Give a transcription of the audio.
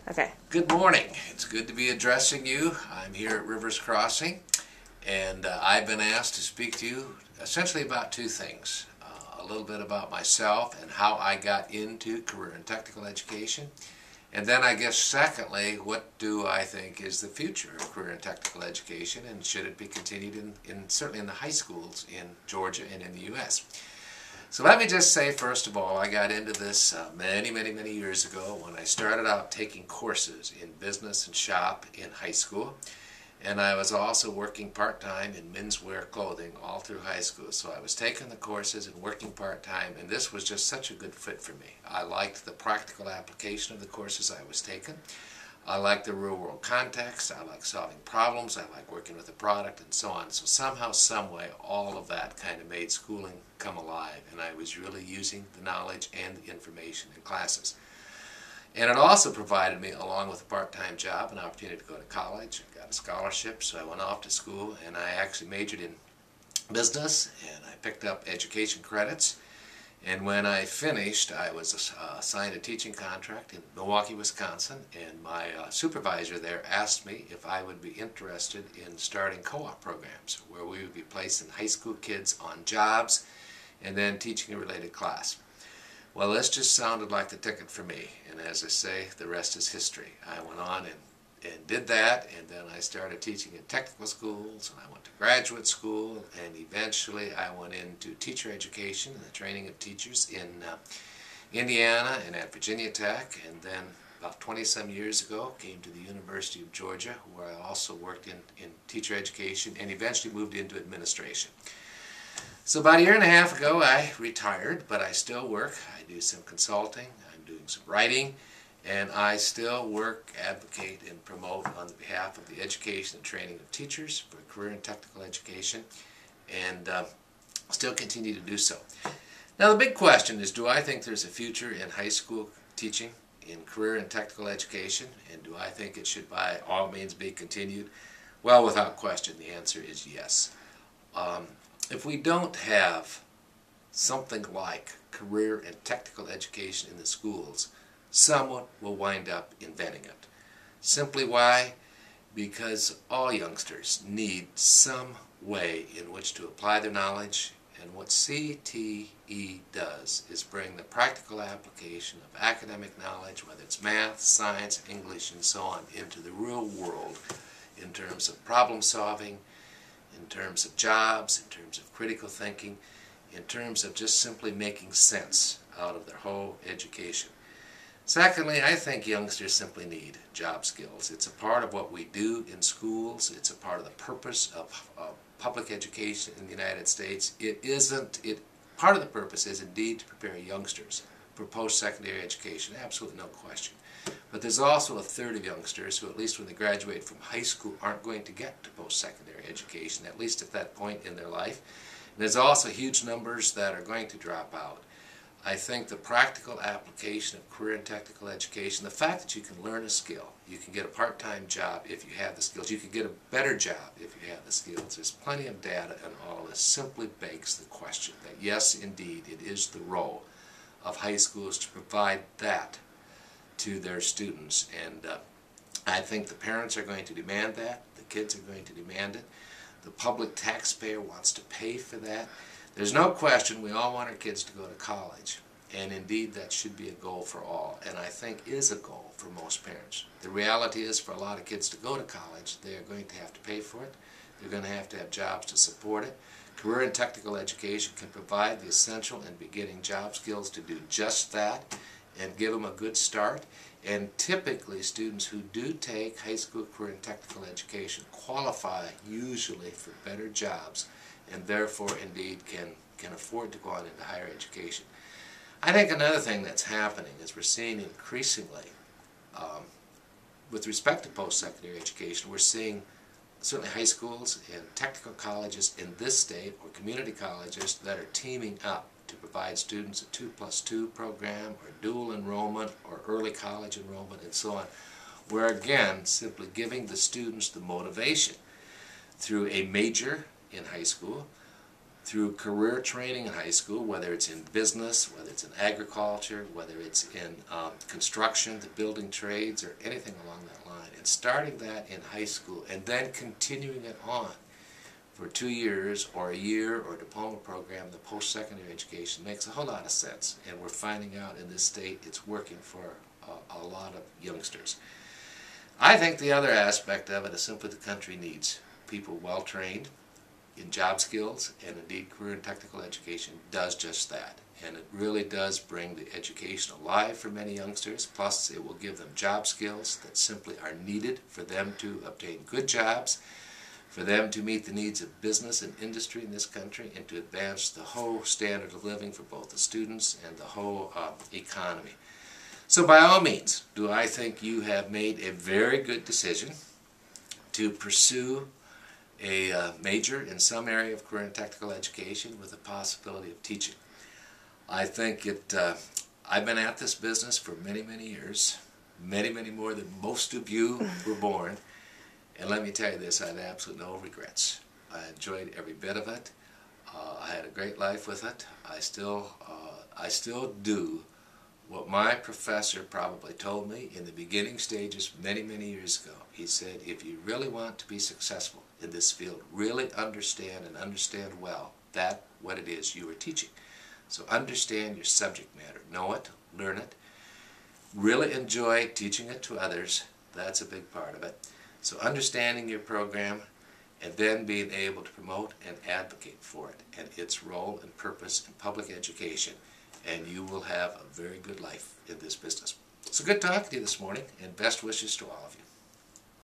Okay. Good morning. It's good to be addressing you. I'm here at Rivers Crossing, and I've been asked to speak to you essentially about two things. A little bit about myself and how I got into career and technical education, and then I guess secondly, what do I think is the future of career and technical education, and should it be continued certainly in the high schools in Georgia and in the U.S. So let me just say, first of all, I got into this many years ago when I started out taking courses in business and shop in high school. And I was also working part-time in menswear clothing all through high school. So I was taking the courses and working part-time, and this was just such a good fit for me. I liked the practical application of the courses I was taking. I like the real-world context, I like solving problems, I like working with a product, and so on. So somehow, someway, all of that kind of made schooling come alive, and I was really using the knowledge and the information in classes. And it also provided me, along with a part-time job, an opportunity to go to college. I got a scholarship, so I went off to school, and I actually majored in business, and I picked up education credits. And when I finished, I was assigned a teaching contract in Milwaukee, Wisconsin, and my supervisor there asked me if I would be interested in starting co-op programs where we would be placing high school kids on jobs and then teaching a related class. Well, this just sounded like the ticket for me, and as I say, the rest is history. I went on and did that, and then I started teaching in technical schools, and I went to graduate school, and eventually I went into teacher education and the training of teachers in Indiana and at Virginia Tech, and then about 20-some years ago came to the University of Georgia, where I also worked in teacher education and eventually moved into administration. So about a year and a half ago I retired, but I still work. I do some consulting, I'm doing some writing, and I still work, advocate, and promote on the behalf of the education and training of teachers for career and technical education, and still continue to do so. Now the big question is, do I think there's a future in high school teaching in career and technical education, and do I think it should by all means be continued? Well, without question, the answer is yes. If we don't have something like career and technical education in the schools, someone will wind up inventing it. Simply why? Because all youngsters need some way in which to apply their knowledge, and what CTE does is bring the practical application of academic knowledge, whether it's math, science, English, and so on, into the real world in terms of problem solving, in terms of jobs, in terms of critical thinking, in terms of just simply making sense out of their whole education. Secondly, I think youngsters simply need job skills. It's a part of what we do in schools. It's a part of the purpose of public education in the United States. Part of the purpose is indeed to prepare youngsters for post-secondary education, absolutely no question. But there's also a third of youngsters who, at least when they graduate from high school, aren't going to get to post-secondary education, at least at that point in their life. And there's also huge numbers that are going to drop out. I think the practical application of career and technical education, the fact that you can learn a skill, you can get a part-time job if you have the skills, you can get a better job if you have the skills, there's plenty of data, and all of this simply begs the question that yes, indeed, it is the role of high schools to provide that to their students, and I think the parents are going to demand that, the kids are going to demand it, the public taxpayer wants to pay for that. There's no question we all want our kids to go to college, and indeed that should be a goal for all, and I think is a goal for most parents. The reality is, for a lot of kids to go to college, they are going to have to pay for it, they're going to have jobs to support it. Career and technical education can provide the essential and beginning job skills to do just that, and give them a good start. And typically students who do take high school career and technical education qualify usually for better jobs, and therefore indeed can afford to go on into higher education. I think another thing that's happening is we're seeing increasingly, with respect to post-secondary education, we're seeing certainly high schools and technical colleges in this state, or community colleges, that are teaming up to provide students a 2+2 program, or dual enrollment, or early college enrollment, and so on, where again, simply giving the students the motivation through a major in high school, through career training in high school, whether it's in business, whether it's in agriculture, whether it's in construction, the building trades, or anything along that line. And starting that in high school and then continuing it on for 2 years or a year or a diploma program, the post-secondary education makes a whole lot of sense. And we're finding out in this state it's working for a lot of youngsters. I think the other aspect of it is simply the country needs people well trained in job skills, and indeed career and technical education does just that. And it really does bring the education alive for many youngsters, plus it will give them job skills that simply are needed for them to obtain good jobs, for them to meet the needs of business and industry in this country, and to advance the whole standard of living for both the students and the whole economy. So by all means, do I think you have made a very good decision to pursue a major in some area of career and technical education with the possibility of teaching. I think I've been at this business for many, many years, many, many more than most of you were born, and let me tell you this, I had absolutely no regrets. I enjoyed every bit of it. I had a great life with it. I still do what my professor probably told me in the beginning stages many, many years ago. He said, if you really want to be successful in this field, really understand and understand well what it is you are teaching. So understand your subject matter. Know it, learn it, really enjoy teaching it to others. That's a big part of it. So understanding your program and then being able to promote and advocate for it and its role and purpose in public education, and you will have a very good life in this business. So good talking to you this morning, and best wishes to all of you.